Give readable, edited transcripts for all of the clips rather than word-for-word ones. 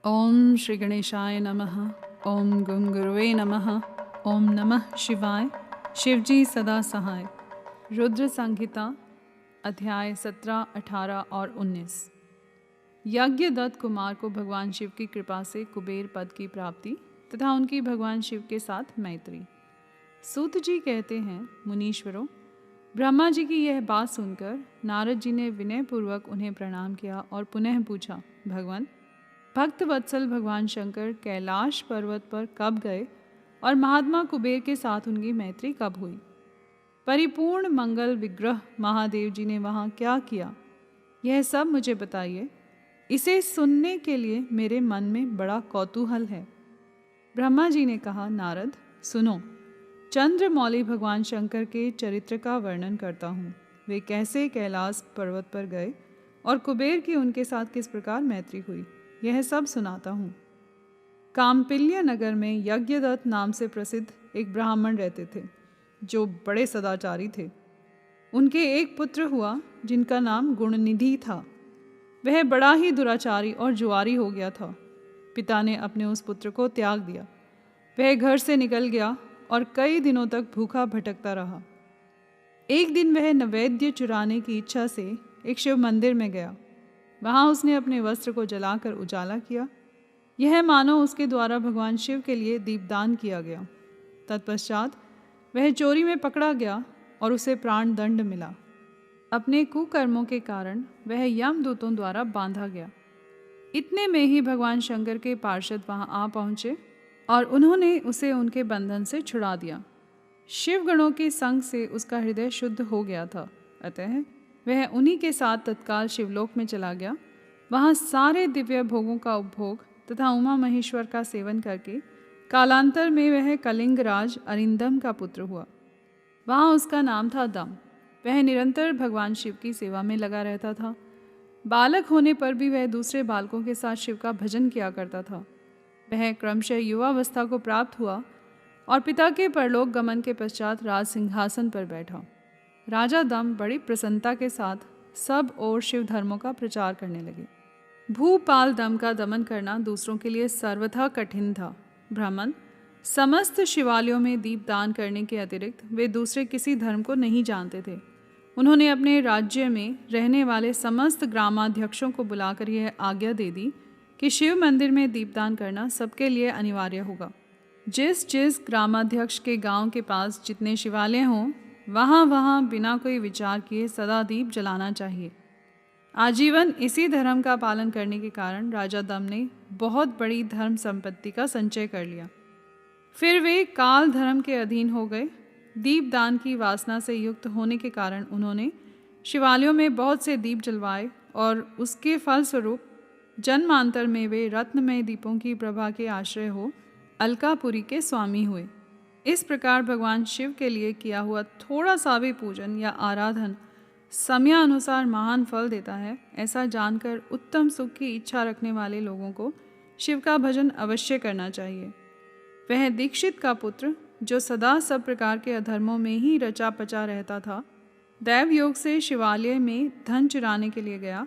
ओम श्री गणेशाय नमः। ओम गं गुरुवे नमः। ओम नमः शिवाय। शिवजी सदा सहाय। रुद्र संहिता अध्याय 17, 18 और 19। यज्ञदत्त कुमार को भगवान शिव की कृपा से कुबेर पद की प्राप्ति तथा उनकी भगवान शिव के साथ मैत्री। सूत जी कहते हैं, मुनीश्वरों, ब्रह्मा जी की यह बात सुनकर नारद जी ने विनयपूर्वक उन्हें प्रणाम किया और पुनः पूछा, भगवान, भक्त वत्सल भगवान शंकर कैलाश पर्वत पर कब गए और महात्मा कुबेर के साथ उनकी मैत्री कब हुई? परिपूर्ण मंगल विग्रह महादेव जी ने वहाँ क्या किया? यह सब मुझे बताइए। इसे सुनने के लिए मेरे मन में बड़ा कौतूहल है। ब्रह्मा जी ने कहा, नारद सुनो, चंद्रमौली भगवान शंकर के चरित्र का वर्णन करता हूँ। वे कैसे कैलाश पर्वत पर गए और कुबेर की उनके साथ किस प्रकार मैत्री हुई, यह सब सुनाता हूँ। काम्पिल्य नगर में यज्ञदत्त नाम से प्रसिद्ध एक ब्राह्मण रहते थे, जो बड़े सदाचारी थे। उनके एक पुत्र हुआ जिनका नाम गुणनिधि था। वह बड़ा ही दुराचारी और जुआरी हो गया था। पिता ने अपने उस पुत्र को त्याग दिया। वह घर से निकल गया और कई दिनों तक भूखा भटकता रहा। एक दिन वह नैवेद्य चुराने की इच्छा से एक शिव मंदिर में गया। वहाँ उसने अपने वस्त्र को जलाकर उजाला किया। यह मानो उसके द्वारा भगवान शिव के लिए दीपदान किया गया। तत्पश्चात वह चोरी में पकड़ा गया और उसे प्राण दंड मिला। अपने कुकर्मों के कारण वह यमदूतों द्वारा बांधा गया। इतने में ही भगवान शंकर के पार्षद वहाँ आ पहुँचे और उन्होंने उसे उनके बंधन से छुड़ा दिया। शिवगणों के संग से उसका हृदय शुद्ध हो गया था, अतः वह उन्हीं के साथ तत्काल शिवलोक में चला गया। वहाँ सारे दिव्य भोगों का उपभोग तथा उमा महेश्वर का सेवन करके कालांतर में वह कलिंगराज अरिंदम का पुत्र हुआ। वहाँ उसका नाम था दम। वह निरंतर भगवान शिव की सेवा में लगा रहता था। बालक होने पर भी वह दूसरे बालकों के साथ शिव का भजन किया करता था। वह क्रमशः युवावस्था को प्राप्त हुआ और पिता के परलोक गमन के पश्चात राज सिंहासन पर बैठा। राजा दम बड़ी प्रसन्नता के साथ सब ओर शिव धर्मों का प्रचार करने लगे। भूपाल दम का दमन करना दूसरों के लिए सर्वथा कठिन था। ब्राह्मण समस्त शिवालयों में दीपदान करने के अतिरिक्त वे दूसरे किसी धर्म को नहीं जानते थे। उन्होंने अपने राज्य में रहने वाले समस्त ग्रामाध्यक्षों को बुलाकर यह आज्ञा दे दी कि शिव मंदिर में दीपदान करना सबके लिए अनिवार्य होगा। जिस जिस ग्रामाध्यक्ष के गांव के पास जितने शिवालय हों, वहाँ वहाँ बिना कोई विचार किए सदा दीप जलाना चाहिए। आजीवन इसी धर्म का पालन करने के कारण राजा दम ने बहुत बड़ी धर्म संपत्ति का संचय कर लिया। फिर वे काल धर्म के अधीन हो गए। दीपदान की वासना से युक्त होने के कारण उन्होंने शिवालयों में बहुत से दीप जलवाए और उसके फलस्वरूप जन्मांतर में वे रत्नमय दीपों की प्रभा के आश्रय हो अलकापुरी के स्वामी हुए। इस प्रकार भगवान शिव के लिए किया हुआ थोड़ा सा भी पूजन या आराधन समयानुसार महान फल देता है, ऐसा जानकर उत्तम सुख की इच्छा रखने वाले लोगों को शिव का भजन अवश्य करना चाहिए। वह दीक्षित का पुत्र, जो सदा सब प्रकार के अधर्मों में ही रचा पचा रहता था, दैव योग से शिवालय में धन चुराने के लिए गया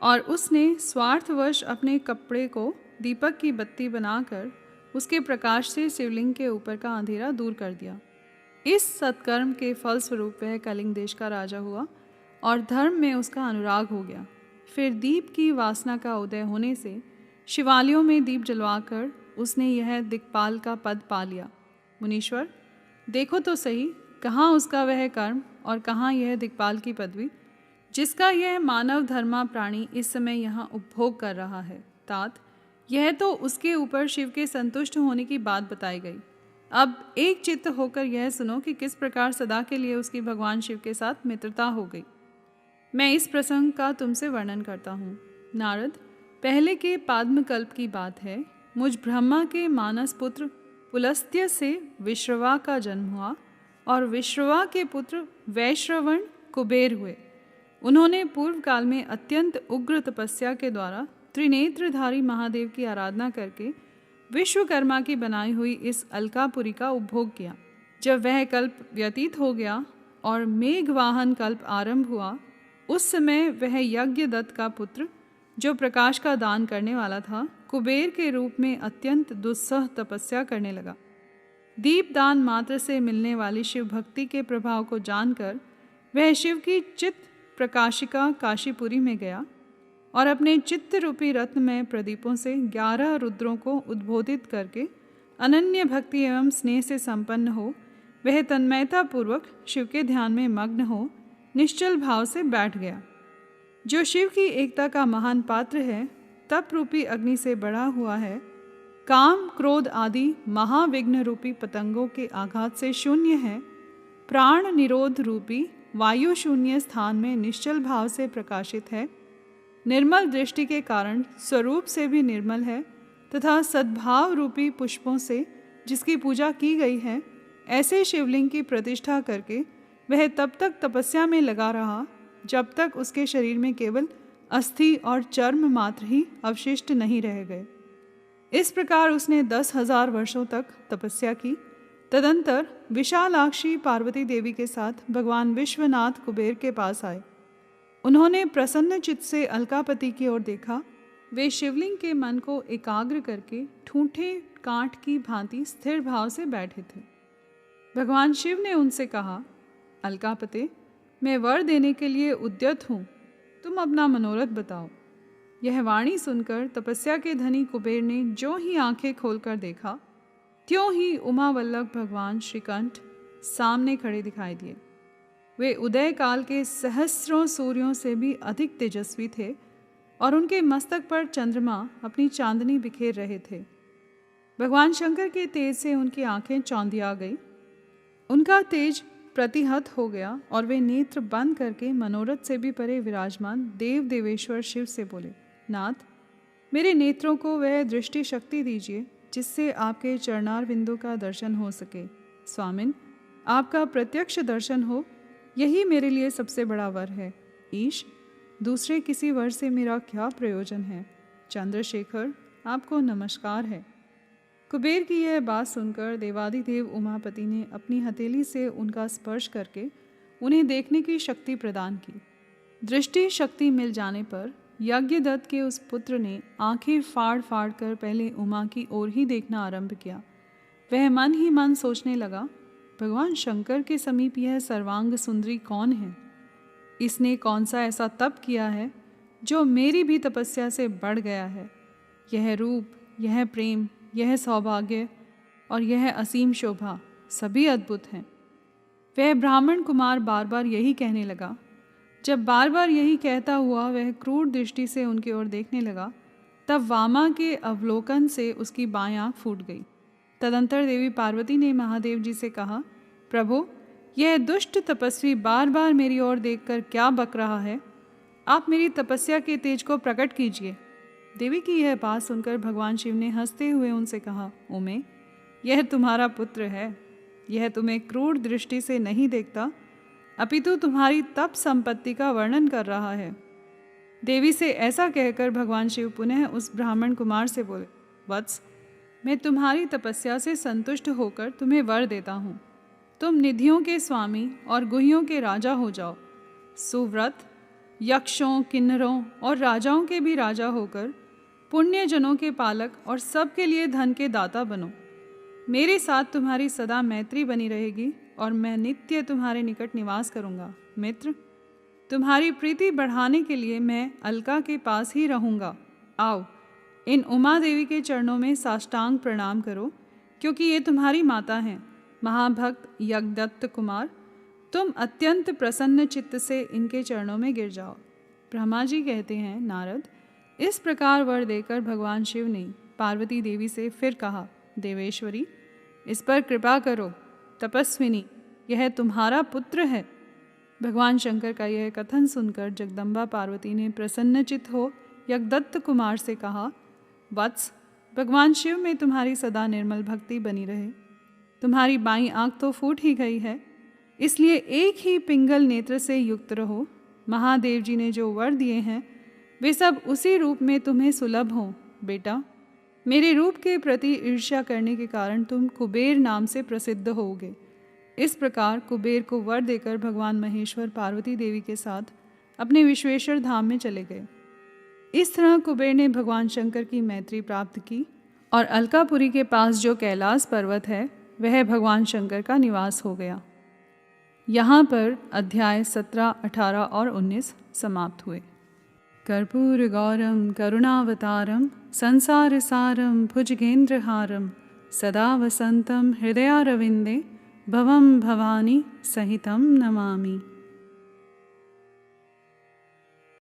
और उसने स्वार्थवश अपने कपड़े को दीपक की बत्ती बनाकर उसके प्रकाश से शिवलिंग के ऊपर का अंधेरा दूर कर दिया। इस सत्कर्म के फलस्वरूप वह कलिंग देश का राजा हुआ और धर्म में उसका अनुराग हो गया। फिर दीप की वासना का उदय होने से शिवालयों में दीप जलवाकर उसने यह दिक्पाल का पद पा लिया। मुनीश्वर, देखो तो सही, कहाँ उसका वह कर्म और कहाँ यह दिक्पाल की पदवी, जिसका यह मानव धर्मा प्राणी इस समय यहाँ उपभोग कर रहा है। तात, यह तो उसके ऊपर शिव के संतुष्ट होने की बात बताई गई। अब एक चित्त होकर यह सुनो कि किस प्रकार सदा के लिए उसकी भगवान शिव के साथ मित्रता हो गई। मैं इस प्रसंग का तुमसे वर्णन करता हूँ। नारद, पहले के पाद्मकल्प की बात है। मुझ ब्रह्मा के मानस पुत्र पुलस्त्य से विश्रवा का जन्म हुआ और विश्रवा के पुत्र वैश्रवण कुबेर हुए। उन्होंने पूर्व काल में अत्यंत उग्र तपस्या के द्वारा त्रिनेत्रधारी महादेव की आराधना करके विश्वकर्मा की बनाई हुई इस अलकापुरी का उपभोग किया। जब वह कल्प व्यतीत हो गया और मेघवाहन कल्प आरंभ हुआ, उस समय वह यज्ञदत्त का पुत्र जो प्रकाश का दान करने वाला था, कुबेर के रूप में अत्यंत दुस्सह तपस्या करने लगा। दीपदान मात्र से मिलने वाली शिव भक्ति के प्रभाव को जानकर वह शिव की चित्त प्रकाशिका काशीपुरी में गया और अपने चित्त रूपी रत्न में प्रदीपों से 11 रुद्रों को उद्बोधित करके अनन्य भक्ति एवं स्नेह से संपन्न हो वह तन्मयता पूर्वक शिव के ध्यान में मग्न हो निश्चल भाव से बैठ गया। जो शिव की एकता का महान पात्र है, तप रूपी अग्नि से बढ़ा हुआ है, काम क्रोध आदि महाविघ्न रूपी पतंगों के आघात से शून्य है, प्राण निरोध रूपी वायु शून्य स्थान में निश्चल भाव से प्रकाशित है, निर्मल दृष्टि के कारण स्वरूप से भी निर्मल है तथा सद्भाव रूपी पुष्पों से जिसकी पूजा की गई है, ऐसे शिवलिंग की प्रतिष्ठा करके वह तब तक तपस्या में लगा रहा जब तक उसके शरीर में केवल अस्थि और चर्म मात्र ही अवशिष्ट नहीं रह गए। इस प्रकार उसने 10,000 वर्षों तक तपस्या की। तदंतर विशालाक्षी पार्वती देवी के साथ भगवान विश्वनाथ कुबेर के पास आए। उन्होंने प्रसन्न चित्त से अलकापति की ओर देखा। वे शिवलिंग के मन को एकाग्र करके ठूंठे कांट की भांति स्थिर भाव से बैठे थे। भगवान शिव ने उनसे कहा, अलकापते, मैं वर देने के लिए उद्यत हूँ, तुम अपना मनोरथ बताओ। यह वाणी सुनकर तपस्या के धनी कुबेर ने जो ही आंखें खोलकर देखा, त्यों ही उमावल्लभ भगवान श्रीकंठ सामने खड़े दिखाई दिए। वे उदय काल के सहस्रों सूर्यों से भी अधिक तेजस्वी थे और उनके मस्तक पर चंद्रमा अपनी चांदनी बिखेर रहे थे। भगवान शंकर के तेज से उनकी आंखें चौंधिया गई, उनका तेज प्रतिहत हो गया और वे नेत्र बंद करके मनोरथ से भी परे विराजमान देव देवेश्वर शिव से बोले, नाथ, मेरे नेत्रों को वह दृष्टि शक्ति दीजिए जिससे आपके चरणार बिंदु का दर्शन हो सके। स्वामिन, आपका प्रत्यक्ष दर्शन हो, यही मेरे लिए सबसे बड़ा वर है। ईश, दूसरे किसी वर से मेरा क्या प्रयोजन है। चंद्रशेखर, आपको नमस्कार है। कुबेर की यह बात सुनकर देवादिदेव उमापति ने अपनी हथेली से उनका स्पर्श करके उन्हें देखने की शक्ति प्रदान की। दृष्टि शक्ति मिल जाने पर यज्ञदत्त के उस पुत्र ने आंखें फाड़ फाड़ कर पहले उमा की ओर ही देखना आरंभ किया। वह मन ही मन सोचने लगा, भगवान शंकर के समीप यह सर्वांग सुंदरी कौन है? इसने कौन सा ऐसा तप किया है जो मेरी भी तपस्या से बढ़ गया है? यह रूप, यह प्रेम, यह सौभाग्य और यह असीम शोभा सभी अद्भुत हैं। वह ब्राह्मण कुमार बार बार यही कहने लगा। जब बार बार यही कहता हुआ वह क्रूर दृष्टि से उनकी ओर देखने लगा, तब वामा के अवलोकन से उसकी बाएं आंख फूट गई। तदंतर देवी पार्वती ने महादेव जी से कहा, प्रभु, यह दुष्ट तपस्वी बार बार मेरी ओर देखकर क्या बक रहा है? आप मेरी तपस्या के तेज को प्रकट कीजिए। देवी की यह बात सुनकर भगवान शिव ने हंसते हुए उनसे कहा, उमे, यह तुम्हारा पुत्र है। यह तुम्हें क्रूर दृष्टि से नहीं देखता, अपितु तुम्हारी तप संपत्ति का वर्णन कर रहा है। देवी से ऐसा कहकर भगवान शिव पुनः उस ब्राह्मण कुमार से बोले, वत्स, मैं तुम्हारी तपस्या से संतुष्ट होकर तुम्हें वर देता हूँ। तुम निधियों के स्वामी और गुहियों के राजा हो जाओ। सुव्रत, यक्षों, किन्नरों और राजाओं के भी राजा होकर पुण्य जनों के पालक और सबके लिए धन के दाता बनो। मेरे साथ तुम्हारी सदा मैत्री बनी रहेगी और मैं नित्य तुम्हारे निकट निवास करूँगा। मित्र, तुम्हारी प्रीति बढ़ाने के लिए मैं अलका के पास ही रहूँगा। आओ, इन उमा देवी के चरणों में साष्टांग प्रणाम करो, क्योंकि ये तुम्हारी माता हैं। महाभक्त यज्ञदत्त कुमार, तुम अत्यंत प्रसन्न चित्त से इनके चरणों में गिर जाओ। ब्रह्मा जी कहते हैं, नारद, इस प्रकार वर देकर भगवान शिव ने पार्वती देवी से फिर कहा, देवेश्वरी, इस पर कृपा करो। तपस्विनी, यह तुम्हारा पुत्र है। भगवान शंकर का यह कथन सुनकर जगदम्बा पार्वती ने प्रसन्नचित्त हो यज्ञदत्त कुमार से कहा, वत्स, भगवान शिव में तुम्हारी सदा निर्मल भक्ति बनी रहे। तुम्हारी बाईं आंख तो फूट ही गई है, इसलिए एक ही पिंगल नेत्र से युक्त रहो। महादेव जी ने जो वर दिए हैं वे सब उसी रूप में तुम्हें सुलभ हों। बेटा, मेरे रूप के प्रति ईर्ष्या करने के कारण तुम कुबेर नाम से प्रसिद्ध होगे। इस प्रकार कुबेर को वर देकर भगवान महेश्वर पार्वती देवी के साथ अपने विश्वेश्वर धाम में चले गए। इस तरह कुबेर ने भगवान शंकर की मैत्री प्राप्त की और अलकापुरी के पास जो कैलाश पर्वत है वह भगवान शंकर का निवास हो गया। यहाँ पर अध्याय 17, 18 और 19 समाप्त हुए। कर्पूर गौरम करुणावतारम संसार सारम भुजगेंद्रहारम सदा वसंतम हृदयारविंदे भवम भवानी सहितम नमामि।